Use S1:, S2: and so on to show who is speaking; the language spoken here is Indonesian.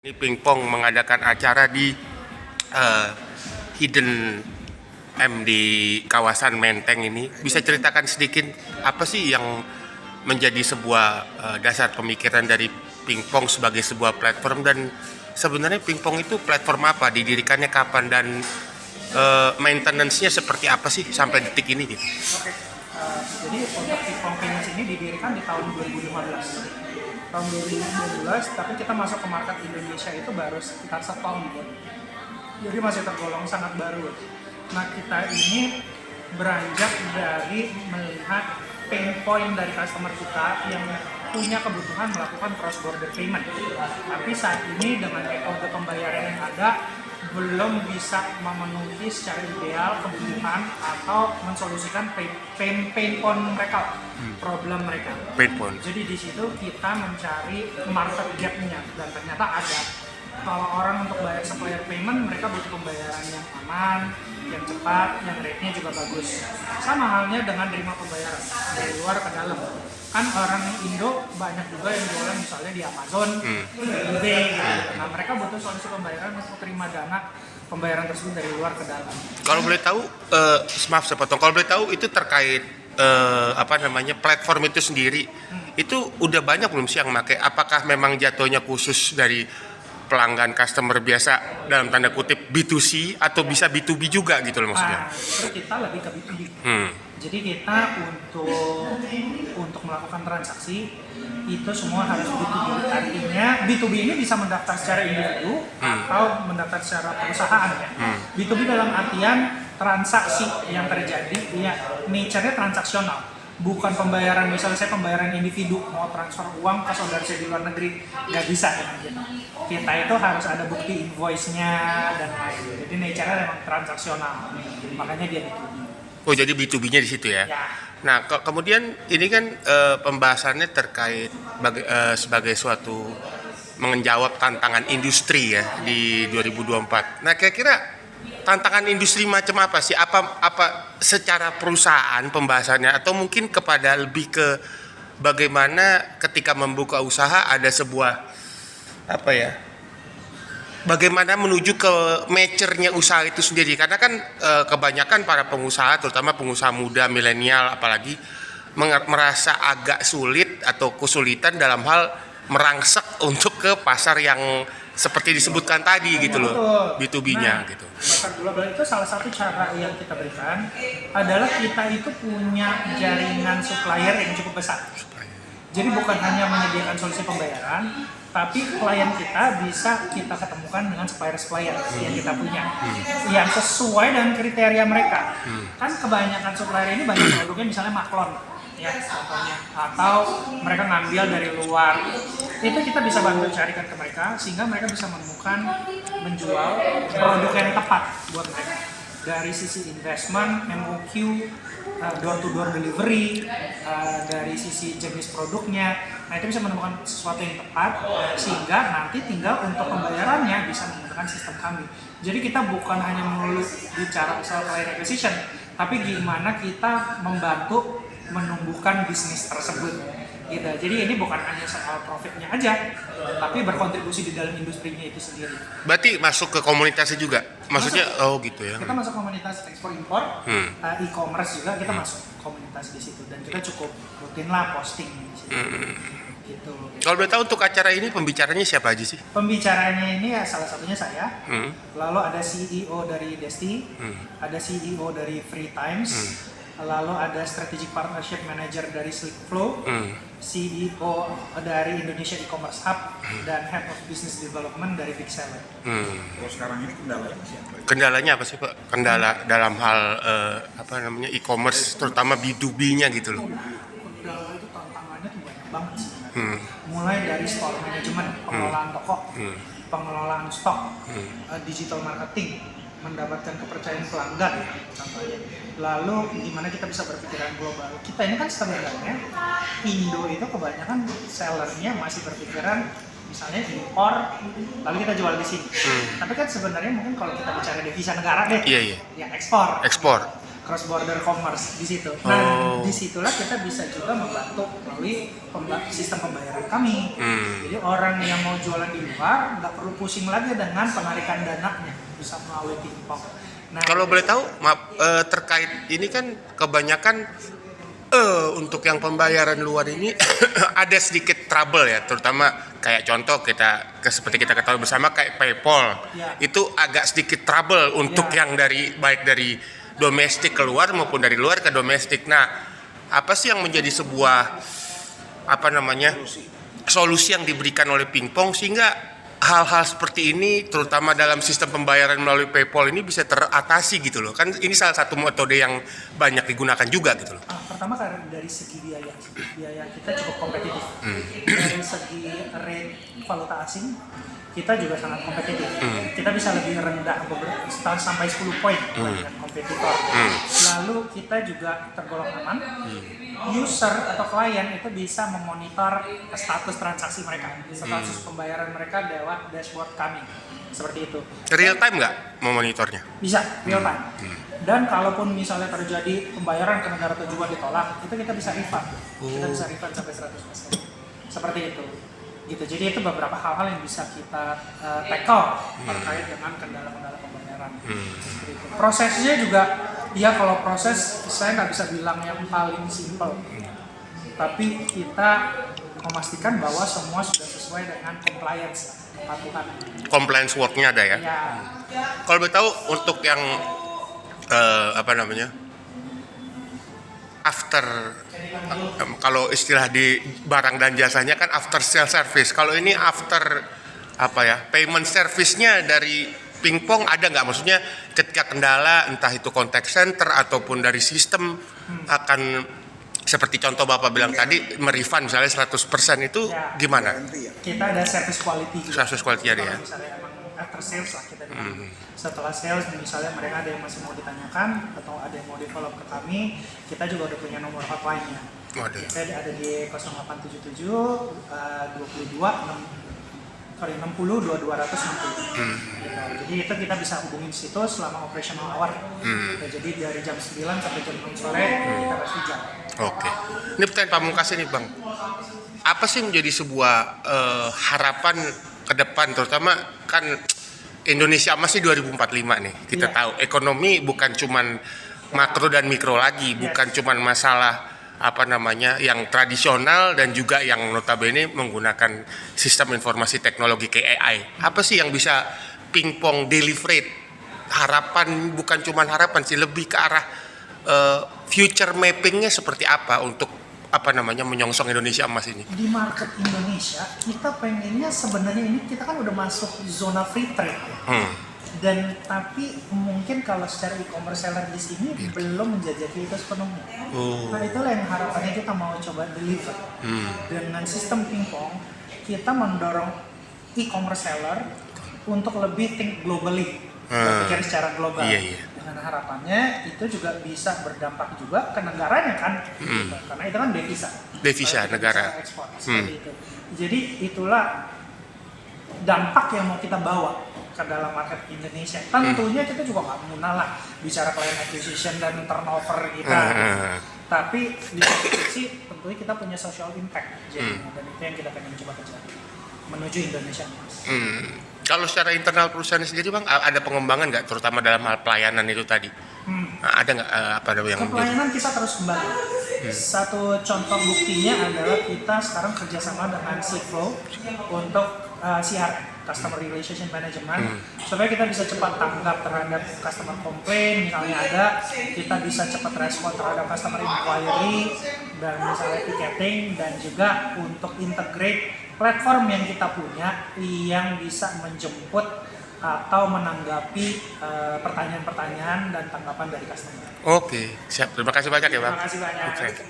S1: Ini Pingpong mengadakan acara di Hidden M di kawasan Menteng ini. Bisa ceritakan sedikit apa sih yang menjadi sebuah dasar pemikiran dari Pingpong sebagai sebuah platform, dan sebenarnya Pingpong itu platform apa, didirikannya kapan, dan maintenance-nya seperti apa sih sampai detik ini gitu.
S2: Oke, jadi untuk Pingpong Payments ini didirikan di tahun 2015. Tahun 2015, tapi kita masuk ke market Indonesia itu baru sekitar setahun, jadi masih tergolong sangat baru. Nah, kita ini beranjak dari melihat pain point dari customer kita yang punya kebutuhan melakukan cross border payment, tapi saat ini dengan metode pembayaran yang ada belum bisa memenuhi secara ideal kebutuhan atau mensolusikan pain point mereka, problem mereka.
S1: Pain point.
S2: Jadi di situ kita mencari market gap-nya, dan ternyata ada. Kalau orang untuk bayar supplier payment, mereka butuh pembayaran yang aman, yang cepat, yang rate-nya juga bagus. Sama halnya dengan terima pembayaran dari luar ke dalam. Kan orang Indo banyak juga yang jualan misalnya di Amazon, di eBay gitu. Nah, mereka butuh solusi pembayaran untuk terima dana pembayaran tersebut dari luar ke dalam.
S1: Kalau boleh tahu, maaf saya potong. Kalau boleh tahu itu terkait platform itu sendiri, itu udah banyak belum sih yang pakai? Apakah memang jatuhnya khusus dari pelanggan customer biasa dalam tanda kutip B2C, atau bisa B2B juga gitu loh maksudnya?
S2: Terus kita lebih ke B2B. Jadi kita untuk melakukan transaksi itu semua harus B2B. Artinya B2B ini bisa mendaftar secara individu atau mendaftar secara perusahaan ya. B2B dalam artian transaksi yang terjadi ya nature-nya transaksional. Bukan pembayaran, misalnya saya pembayaran individu mau transfer uang ke saudara saya di luar negeri, nggak bisa dengan kita. Kita itu harus ada bukti invoice-nya dan lain. Jadi nature-nya memang transaksional, makanya dia B2B.
S1: Oh, jadi B2B-nya di situ ya?
S2: Ya.
S1: Nah, kemudian ini kan pembahasannya terkait sebagai suatu menjawab tantangan industri ya di 2024. Nah, kira-kira tantangan industri macam apa sih? Apa secara perusahaan pembahasannya, atau mungkin kepada lebih ke bagaimana ketika membuka usaha ada sebuah bagaimana menuju ke mature-nya usaha itu sendiri, karena kan kebanyakan para pengusaha, terutama pengusaha muda milenial apalagi, merasa agak sulit atau kesulitan dalam hal merangsek untuk ke pasar yang seperti disebutkan tadi gitu loh, B2B-nya gitu.
S2: Pasar global itu salah satu cara yang kita berikan adalah kita itu punya jaringan supplier yang cukup besar. Jadi bukan hanya menyediakan solusi pembayaran, tapi klien kita bisa kita ketemukan dengan supplier-supplier yang kita punya, yang sesuai dengan kriteria mereka. Kan kebanyakan supplier ini banyak produknya misalnya maklon, ya contohnya, atau mereka ngambil dari luar. Itu kita bisa bantu carikan ke mereka sehingga mereka bisa menemukan, menjual produk yang tepat buat mereka. Dari sisi investment, MOQ, door-to-door delivery, dari sisi jenis produknya, nah itu bisa menemukan sesuatu yang tepat sehingga nanti tinggal untuk pembayarannya bisa menggunakan sistem kami. Jadi kita bukan hanya melulu bicara soal client acquisition, tapi gimana kita membantu menumbuhkan bisnis tersebut. Gitu. Jadi ini bukan hanya soal profitnya aja, tapi berkontribusi di dalam industrinya itu sendiri.
S1: Berarti masuk ke komunitasnya juga? Maksudnya, gitu ya?
S2: Kita masuk komunitas ekspor-impor, e-commerce juga kita masuk komunitas di situ, dan kita cukup rutin lah posting di situ. Gitu.
S1: Kalau boleh tahu untuk acara ini pembicaranya siapa aja sih?
S2: Pembicaranya ini ya salah satunya saya, lalu ada CEO dari Desti, ada CEO dari Free Times, lalu ada Strategic Partnership Manager dari Slickflow, CEO dari Indonesia E-commerce Hub, dan Head of Business Development dari Big Seller.
S3: Kalau sekarang ini kendalanya masih apa?
S1: Kendalanya apa sih Pak? Kendala dalam hal e-commerce, terutama B2B-nya gitu loh.
S2: Kendala itu tantangannya tuh banyak banget sebenarnya. Mulai dari store management, pengelolaan toko, pengelolaan stok, digital marketing, mendapatkan kepercayaan pelanggan contohnya. Lalu gimana kita bisa berpikiran global. Kita ini kan sebenarnya Indo itu kebanyakan sellernya masih berpikiran misalnya impor lalu kita jual di sini. Tapi kan sebenarnya mungkin kalau kita bicara devisa negara deh, ya ekspor. cross border commerce di situ. Nah, disitulah kita bisa juga membantu melalui sistem pembayaran kami. Jadi orang yang mau jualan di luar nggak perlu pusing lagi dengan penarikan dananya, bisa melalui Pinkpong. Nah,
S1: Kalau boleh tahu, maaf, terkait ini kan kebanyakan untuk yang pembayaran luar ini ada sedikit trouble ya, terutama kayak contoh seperti kita ketahui bersama kayak PayPal,
S2: Ya.
S1: itu agak sedikit trouble untuk
S2: Ya.
S1: yang baik dari domestik keluar maupun dari luar ke domestik. Nah, apa sih yang menjadi sebuah solusi yang diberikan oleh Pinkpong sehingga hal-hal seperti ini terutama dalam sistem pembayaran melalui PayPal ini bisa teratasi gitu loh. Kan ini salah satu metode yang banyak digunakan juga gitu loh.
S2: pertama karena dari segi biaya kita cukup kompetitif. Dari segi rate valuta asing kita juga sangat kompetitif. Kita bisa lebih rendah sampai 10 poin dengan kompetitor. Lalu kita juga tergolong aman. User atau klien itu bisa memonitor status transaksi mereka, status pembayaran mereka lewat dashboard kami. Seperti itu.
S1: Real time nggak memonitornya?
S2: Bisa real time. Dan kalaupun misalnya terjadi pembayaran ke negara tujuan ditolak, itu kita bisa refund. Kita bisa refund sampai 100%. Seperti itu. Gitu. Jadi itu beberapa hal-hal yang bisa kita tackle terkait dengan kendala-kendala pembayaran. Seperti itu. Prosesnya juga, ya kalau proses saya nggak bisa bilang yang paling simple. Tapi kita memastikan bahwa semua sudah sesuai dengan compliance, kepatuhan.
S1: Compliance work-nya ada ya?
S2: Ya,
S1: Kalau boleh tahu untuk yang after kalau istilah di barang dan jasanya kan after sale service. Kalau ini after payment service-nya dari Pinkpong ada nggak? Maksudnya ketika kendala entah itu contact center ataupun dari sistem akan seperti contoh Bapak bilang tadi merefund misalnya 100% itu
S2: Ya.
S1: gimana?
S2: kita ada service quality juga.
S1: Service quality ada ya?
S2: Kalau misalnya emang after sales lah kita bilang. Setelah sales misalnya mereka ada yang masih mau ditanyakan atau ada yang mau di-follow ke kami, kita juga udah punya nomor hotline-nya.
S1: Waduh.
S2: Kita ada di 0877 60 2260. Gitu. Jadi itu kita bisa hubungin situ selama operational hour. Gitu. Jadi dari jam 9 sampai jam 6 sore kita pasti jam.
S1: Oke. Ini pertanyaan pamungkas ini Bang. Apa sih menjadi sebuah harapan ke depan terutama kan Indonesia masih 2045 nih. Kita
S2: Iya.
S1: tahu ekonomi bukan cuman makro dan mikro lagi, bukan cuman masalah yang tradisional dan juga yang notabene menggunakan sistem informasi teknologi kayak AI. Apa sih yang bisa Pinkpong deliver? Harapan bukan cuman harapan sih, lebih ke arah future mappingnya seperti apa untuk menyongsong Indonesia emas ini.
S2: Di market Indonesia kita pengennya sebenarnya ini kita kan udah masuk zona free trade ya. Dan tapi mungkin kalau secara e-commerce seller di sini belum menjajaki itu sepenuhnya. Nah itulah yang harapannya kita mau coba deliver. Dengan sistem Pinkpong kita mendorong e-commerce seller untuk lebih think globally, berpikir secara global.
S1: Iya.
S2: Dengan harapannya itu juga bisa berdampak juga ke negaranya kan, gitu. Karena itu kan devisa
S1: negara.
S2: ekspor seperti itu. Jadi itulah dampak yang mau kita bawa ke dalam market Indonesia. Tentunya kita juga nggak munah lah bicara client acquisition dan turnover kita. Tapi di satu sisi tentunya kita punya social impact jadinya, dan itu yang kita pengen coba kejar menuju Indonesia emas.
S1: Kalau secara internal perusahaan sendiri Bang, ada pengembangan nggak terutama dalam hal pelayanan itu tadi? Ada nggak yang
S2: Pelayanan kita terus kembali. Satu contoh buktinya adalah kita sekarang kerjasama dengan Seaflow untuk CRM, Customer Relationship Management, supaya kita bisa cepat tanggap terhadap customer complaint, misalnya ada, kita bisa cepat respon terhadap customer inquiry, dan misalnya ticketing, dan juga untuk integrate platform yang kita punya yang bisa menjemput atau menanggapi pertanyaan-pertanyaan dan tanggapan dari customer.
S1: Oke, siap. Terima kasih banyak ya Bang.
S2: Terima kasih banyak.
S1: Oke.